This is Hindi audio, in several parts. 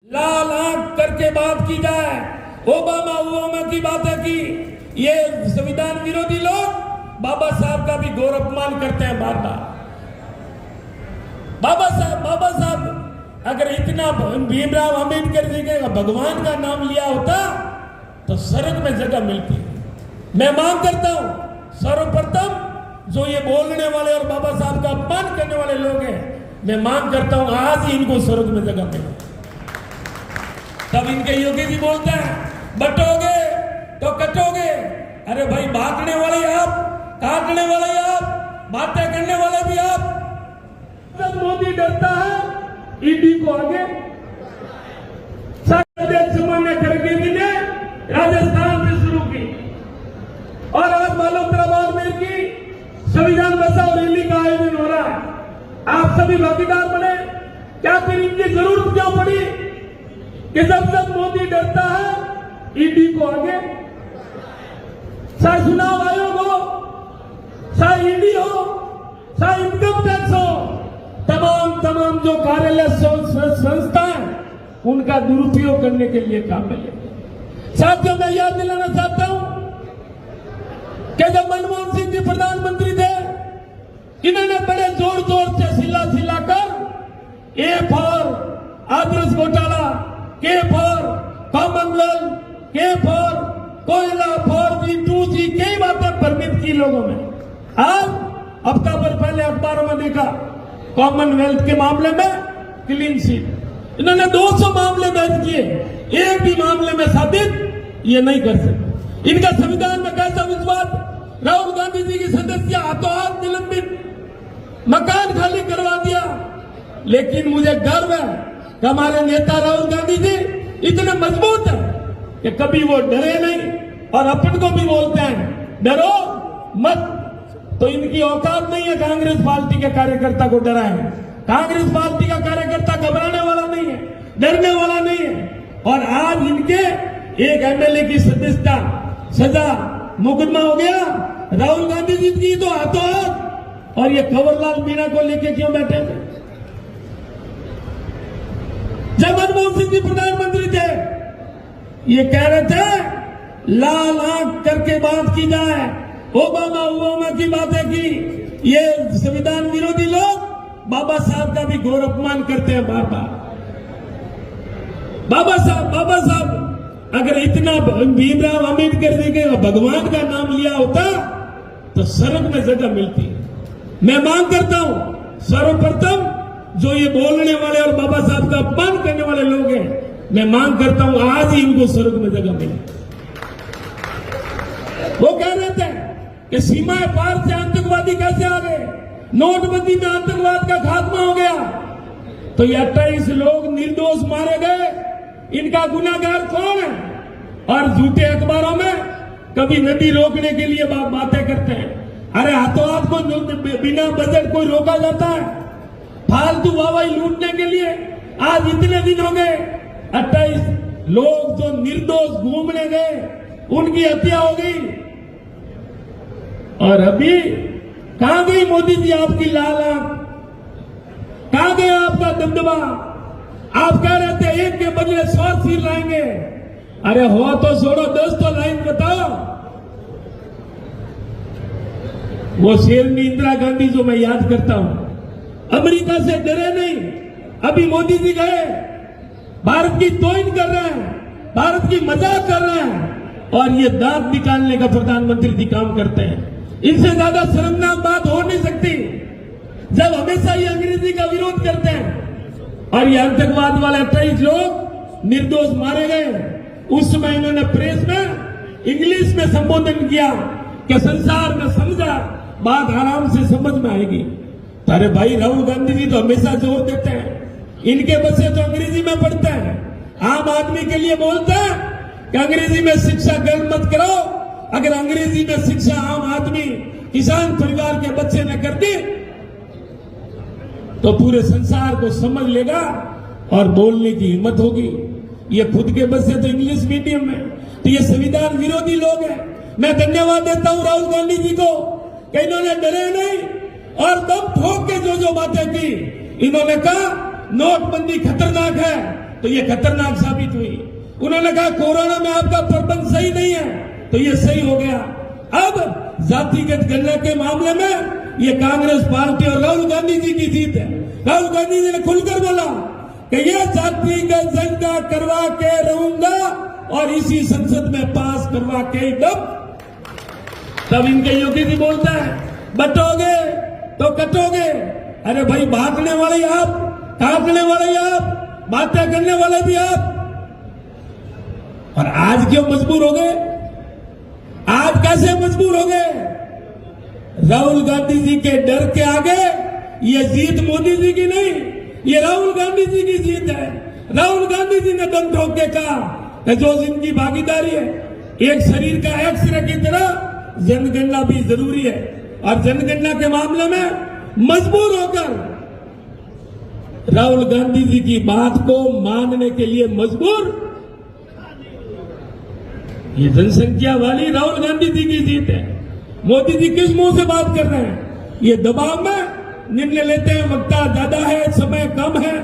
लाल आंख करके बात की जाए, ओबामा की बातें की, ये संविधान विरोधी लोग बाबा साहब का भी गौरव अपमान करते हैं बार बार। बाबा साहब अगर इतना भीमराव अंबेडकर जी के भगवान का नाम लिया होता तो स्वर्ग में जगह मिलती। मैं मांग करता हूं सर्वप्रथम जो ये बोलने वाले और बाबा साहब का अपमान करने वाले लोग हैं, मैं मांग करता हूं आज ही इनको स्वर्ग में जगह मिले। तब इनके योगी जी बोलते हैं बटोगे तो कटोगे। अरे भाई भागने वाले आप, काटने वाले आप, बातें करने वाले भी आप। जब मोदी डरता है ईडी को आगे, सामान्य खड़गे जी ने राजस्थान से शुरू की और आज मालूम में की संविधान बचाओ रैली का आयोजन हो रहा है। आप सभी भागीदार बने। क्या फिर इनकी जरूरत क्यों पड़ी कि जब मोदी डरता है ईडी को आगे, चाहे चुनाव आयोग हो, चाहे ईडी हो, चाहे इनकम टैक्स हो, तमाम जो कार्यालय संस्थाएं उनका दुरुपयोग करने के लिए काम में लेते। साथियों, मैं याद दिलाना चाहता हूं कि जब मनमोहन सिंह जी प्रधानमंत्री थे, इन्होंने बड़े जोर से सिलाकर ए फॉर आदर्श घोटाला, के फॉर कॉमनवेल्थ, के फॉर कोयला, 4G 2G कई बातें परमिट की लोगों में। आज हफ्ता भर पहले अखबारों में देखा कॉमनवेल्थ के मामले में क्लीन सीट। इन्होंने 200 मामले दर्ज किए, एक भी मामले में साबित ये नहीं कर सकते। इनका संविधान में कैसा विश्वास। राहुल गांधी जी की सदस्य हाथों हाथ निलंबित, मकान खाली करवा दिया। लेकिन मुझे गर्व है कि हमारे नेता राहुल गांधी जी इतने मजबूत है कि कभी वो डरे नहीं और अपन को भी बोलते हैं डरो मत। तो इनकी औकात नहीं है कांग्रेस पार्टी के कार्यकर्ता को डराए। कांग्रेस पार्टी का कार्यकर्ता घबराने वाला नहीं है, डरने वाला नहीं है। और आज इनके एक एमएलए की सदस्यता सजा मुकदमा हो गया, राहुल गांधी जी की तो हाथों हाथ। और ये कंवरलाल मीणा को लेके क्यों बैठे थे? जब मनमोहन सिंह जी प्रधानमंत्री थे, ये कह रहे थे लाल आंख करके बात की जाए, ओबामा की बातें की। ये संविधान विरोधी लोग बाबा साहब का भी गौरव अपमान करते हैं बार बार। बाबा साहब अगर इतना भीमराव अंबेडकर जी के भगवान का नाम लिया होता तो स्वर्ग में जगह मिलती। मैं मांग करता हूं सर्वप्रथम जो ये बोलने वाले और बाबा साहब का अपमान करने वाले लोग हैं, मैं मांग करता हूं आज ही इनको स्वर्ग में जगह मिले। वो कह रहे थे कि सीमाएं पार से आतंकवादी कैसे आ गए, नोटबंदी में आतंकवाद का खात्मा हो गया। तो ये 28 लोग निर्दोष मारे गए, इनका गुनाहगार कौन है? और झूठे अखबारों में कभी नदी रोकने के लिए बातें करते हैं। अरे हाथों हाथ को बिना बजट कोई रोका जाता है? फालतू वाहवाही लूटने के लिए आज इतने दिन हो गए 28 लोग जो निर्दोष घूमने गए उनकी हत्या हो गई। और अभी कहां गई मोदी जी आपकी लाल आंख? कहां गया आपका दबदबा? आप कह रहे थे एक के बदले 100 सिर लाएंगे। अरे हो तो छोड़ो, 10 तो लाइन बताओ। वो शेरनी इंदिरा गांधी जो मैं याद करता हूं, अमेरिका से डरे नहीं। अभी मोदी जी गए, भारत की तोहिन कर रहे हैं, भारत की मजाक कर रहे हैं और ये दांत निकालने का प्रधानमंत्री जी काम करते हैं। इनसे ज्यादा शर्मनाक बात हो नहीं सकती जब हमेशा ये अंग्रेजी का विरोध करते हैं। और ये आतंकवाद वाले 28 लोग निर्दोष मारे गए। उस समय इन्होंने प्रेस में इंग्लिश में संबोधन किया कि संसार में समझा, बात आराम से समझ में आएगी। तो अरे भाई, राहुल गांधी जी तो हमेशा जोर देते हैं, इनके बच्चे तो अंग्रेजी में पढ़ते हैं। आम आदमी के लिए बोलते हैं कि अंग्रेजी में शिक्षा ग्रहण मत करो। अगर अंग्रेजी में शिक्षा आम आदमी, किसान परिवार के बच्चे ने कर दी तो पूरे संसार को समझ लेगा और बोलने की हिम्मत होगी। ये खुद के बच्चे तो इंग्लिश मीडियम में, तो ये संविधान विरोधी लोग हैं। मैं धन्यवाद देता हूं राहुल गांधी जी को कि इन्होंने डरे नहीं और दम ठोक के जो बातें की। इन्होंने कहा नोटबंदी खतरनाक है, तो ये खतरनाक साबित हुई। उन्होंने कहा कोरोना में आपका प्रबंध सही नहीं है, तो ये सही हो गया। अब जातिगत गणना के मामले में ये कांग्रेस पार्टी और राहुल गांधी जी की जीत है। राहुल गांधी जी ने खुलकर बोला कि ये जातिगत गणना करवा के रहूंगा और इसी संसद में पास करवा के तब इनके योगी जी बोलता है बटोगे तो कटोगे। अरे भाई भागने वाले आप, काटने वाले आप, बातें करने वाले भी आप। और आज क्यों मजबूर हो गए? आज कैसे मजबूर हो गए? राहुल गांधी जी के डर के आगे ये जीत मोदी जी की नहीं, ये राहुल गांधी जी की जीत है। राहुल गांधी जी ने दम ठोक के कहा कि जो जिनकी भागीदारी है, एक शरीर का एक्सरे की तरह जनगणना भी जरूरी है। और जनगणना के मामले में मजबूर होकर राहुल गांधी जी की बात को मानने के लिए मजबूर, ये जनसंख्या वाली राहुल गांधी जी की जीत है। मोदी जी किस मुंह से बात कर रहे हैं? ये दबाव में निर्णय लेते हैं, वक्ता ज्यादा है, समय कम है,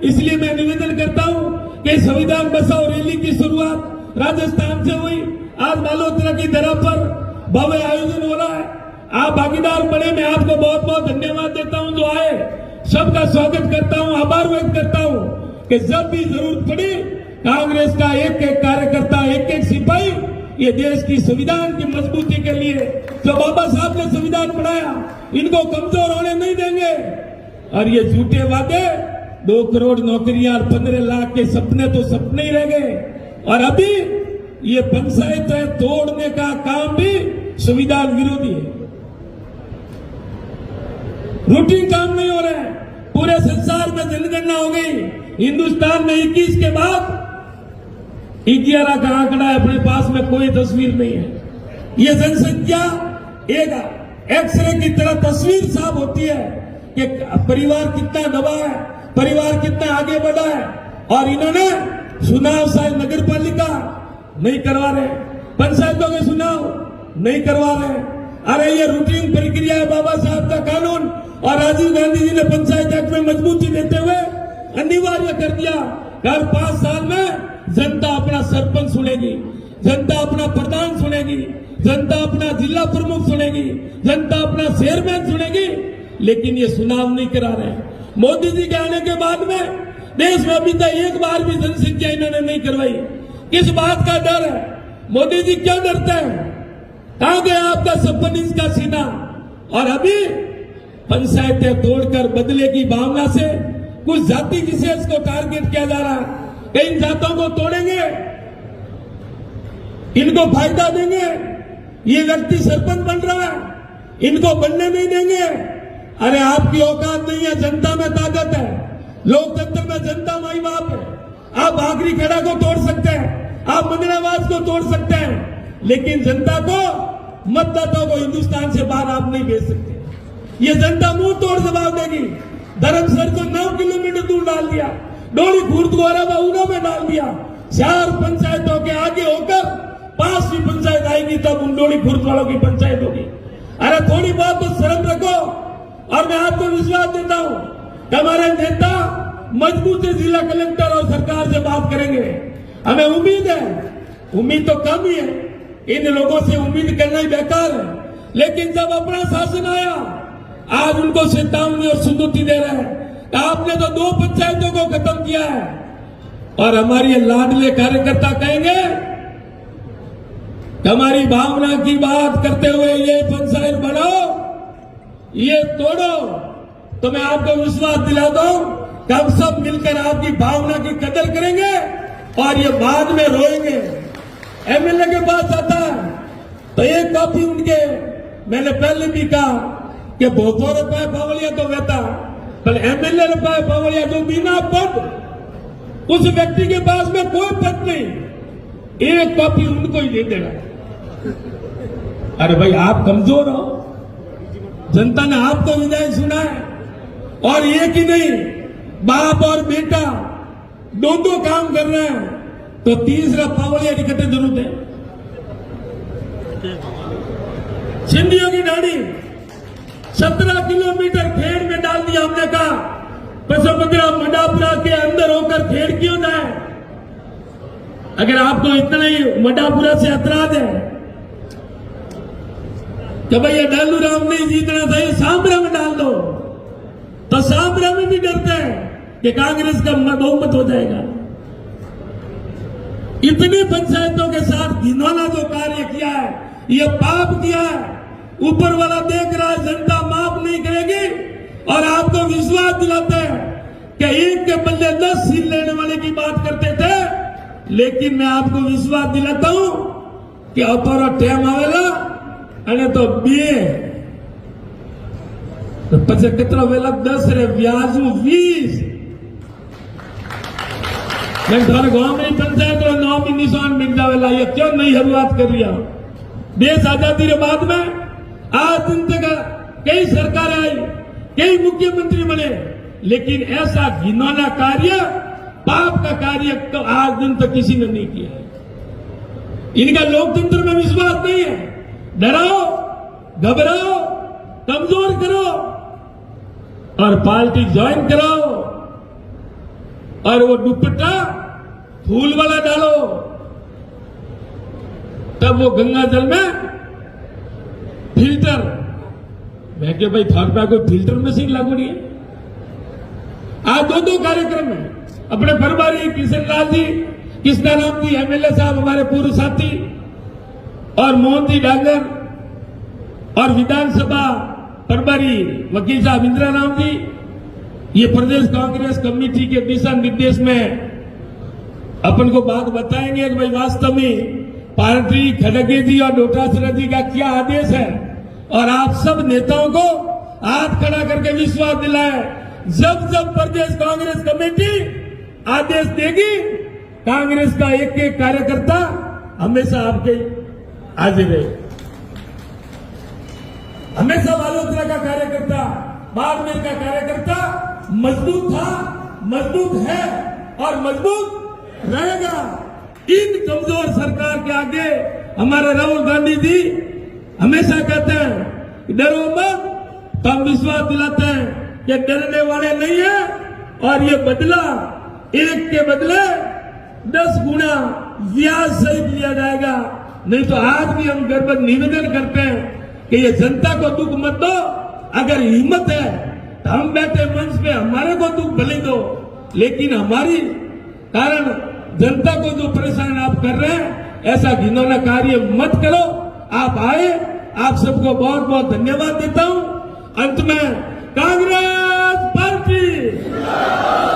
इसलिए मैं निवेदन करता हूं कि संविधान बचाओ रैली की शुरुआत राजस्थान से हुई। आज बालोतरा की धरा पर भव्य आयोजन हो रहा है। आप भागीदार बने, मैं आपको बहुत बहुत धन्यवाद देता हूं जो आए, सबका स्वागत करता हूं, आभार व्यक्त करता हूं कि जब भी जरूरत पड़ी कांग्रेस का एक एक कार्यकर्ता, एक एक सिपाही ये देश की संविधान की मजबूती के लिए जो बाबा साहब ने संविधान बनाया, इनको कमजोर होने नहीं देंगे। और ये झूठे वादे, 2 करोड़ नौकरियां और 15 लाख के सपने तो सपने ही रह गए। और अभी ये पंचायतें तोड़ने का काम भी संविधान विरोधी है। रूटीन काम नहीं हो रहा है। पूरे संसार में जनगणना हो गई, हिंदुस्तान में 21 के बाद 11 का आंकड़ा है, अपने पास में कोई तस्वीर नहीं है। ये जनसंख्या एक एक्सरे की तरह तस्वीर साफ होती है कि परिवार कितना दबा है, परिवार कितना आगे बढ़ा है। और इन्होंने चुनाव शायद नगर पालिका नहीं करवा रहे, पंचायतों के चुनाव नहीं करवा रहे। अरे ये रूटीन प्रक्रिया है, बाबा साहब का कानून और राजीव गांधी जी ने पंचायत एक्ट में मजबूती देते हुए अनिवार्य कर दिया। हर 5 साल में जनता अपना सरपंच चुनेगी, जनता अपना प्रधान चुनेगी, जनता अपना जिला प्रमुख चुनेगी, जनता अपना चेयरमैन चुनेगी। लेकिन ये चुनाव नहीं करा रहे। मोदी जी के आने के बाद में देश में अभी तक एक बार भी जनसंख्या इन्होंने नहीं करवाई। किस बात का डर है? मोदी जी क्यों डरते हैं? कहां गया आपका 56 इंच का सीना? और अभी पंचायतें तोड़कर बदले की भावना से कुछ जाति विशेष को टारगेट किया जा रहा है। इन जातों को तोड़ेंगे, इनको फायदा देंगे, ये व्यक्ति सरपंच बन रहा है, इनको बनने नहीं देंगे। अरे आपकी औकात नहीं है, जनता में ताकत है, लोकतंत्र में जनता माई बाप है। आप आखिरी खेड़ा को तोड़ सकते हैं, आप मंगनावास को तोड़ सकते हैं, लेकिन जनता को, मतदाताओं को हिंदुस्तान से बाहर आप नहीं भेज सकते। ये जनता मुंह तोड़ जवाब देगी। धर्मसर को 9 किलोमीटर दूर डाल दिया, डोली खुर्द को अरबा में डाल दिया। 4 पंचायतों के आगे होकर 5वीं पंचायत आएगी तब उन डोली खुर्द वालों की पंचायत होगी। अरे थोड़ी बात तो शर्म रखो। और मैं आपको विश्वास देता हूं कि हमारे नेता मजबूत से जिला कलेक्टर और सरकार से बात करेंगे। हमें उम्मीद है, उम्मीद तो कम ही है, इन लोगों से उम्मीद करना ही बेकार है। लेकिन जब अपना शासन आया, आज उनको चेतावनी और सुनौती दे रहे हैं। आपने तो 2 पंचायतों को खत्म किया है और हमारे लाडले कार्यकर्ता कहेंगे हमारी भावना की बात करते हुए ये पंचायत बढ़ाओ, ये तोड़ो। तो मैं आपको विश्वास दिलाता हूं कि हम सब मिलकर आपकी भावना की कदर करेंगे और ये बाद में रोएंगे। एमएलए के पास आता है तो एक कॉपी उनके, मैंने पहले भी कहा कि 200 रुपए पावलिया तो वहता, पर एमएलए रुपए पावलिया जो बिना पद, उस व्यक्ति के पास में कोई पद नहीं, एक कॉपी उनको ही दे देगा। अरे भाई आप कमजोर हो, जनता ने आपको विदाई सुना है। और एक ही नहीं, बाप और बेटा दो काम कर रहे हैं तो तीसरा पावलिया की कटे जरूरत है। सिंधियों की ढाणी 17 किलोमीटर खेड़ में डाल दिया। हमने कहा पसंदरा मडापुरा के अंदर होकर खेड़ क्यों जाए? अगर आपको इतना ही मडापुरा से ऐतराज है कि भैया डालू राम नहीं जीतना चाहिए, सांबरा में डाल दो, तो सांबरा में भी डरते हैं कि कांग्रेस का बहुमत हो जाएगा। इतनी पंचायतों के साथ घिनौना जो कार्य किया है, ये पाप किया है, ऊपर वाला देख रहा है, जनता माफ नहीं करेगी। और आपको विश्वास दिलाते हैं कि एक के बदले 10 सीट लेने वाले की बात करते थे, लेकिन मैं आपको विश्वास दिलाता हूं कि अपर टेम आवेला अने तो बे तो पछे कितना वेला 10 रे ब्याजू 20 मैं थारे गांव में पंचायत रो नाम ही निशान मिल जावेला। ये क्यों नहीं शुरुआत कर लिया? देश आजादी के बाद में आज दिन तक कई सरकारें आई, कई मुख्यमंत्री बने, लेकिन ऐसा घिनौना कार्य, पाप का कार्य तो आज दिन तक किसी ने नहीं किया है। इनका लोकतंत्र में विश्वास नहीं है। डराओ, घबराओ, कमजोर करो और पार्टी ज्वाइन कराओ और वो दुपट्टा फूल वाला डालो, तब वो गंगा जल में फिल्टर, मैं क्या भाई थाकता कोई फिल्टर मशीन लागू नहीं है। आज दो कार्यक्रम है अपने प्रभारी किशन लाल जी, कृष्णा राम जी एमएलए साहब हमारे पूर्व साथी, और मोहन जी डांगर, और विधानसभा प्रभारी वकील साहब इंदिरा राम जी। ये प्रदेश कांग्रेस कमेटी के दिशा निर्देश में अपन को बात बताएंगे कि भाई वास्तव में पार्टी खड़गे जी और डोटासरा जी का क्या आदेश है, और आप सब नेताओं को हाथ खड़ा करके विश्वास दिलाए, जब जब प्रदेश कांग्रेस कमेटी आदेश देगी, कांग्रेस का एक एक कार्यकर्ता हमेशा आपके हाजिर है। हमेशा बालोतरा का कार्यकर्ता, बाड़मेर का कार्यकर्ता मजबूत था, मजबूत है और मजबूत रहेगा। इन कमजोर सरकार के आगे हमारे राहुल गांधी जी हमेशा कहते हैं कि डरो मत, तो हम विश्वास दिलाते हैं कि डरने वाले नहीं है, और ये बदला एक के बदले 10 गुना ब्याज सहित लिया जाएगा। नहीं तो आज भी हम गर्व निवेदन करते हैं कि ये जनता को दुख मत दो, अगर हिम्मत है तो हम बैठे मंच पे हमारे को दुख भले दो, लेकिन हमारी कारण जनता को जो परेशान आप कर रहे हैं, ऐसा घिनौना कार्य मत करो। आप आए, आप सबको बहुत बहुत धन्यवाद देता हूं। अंत में कांग्रेस पार्टी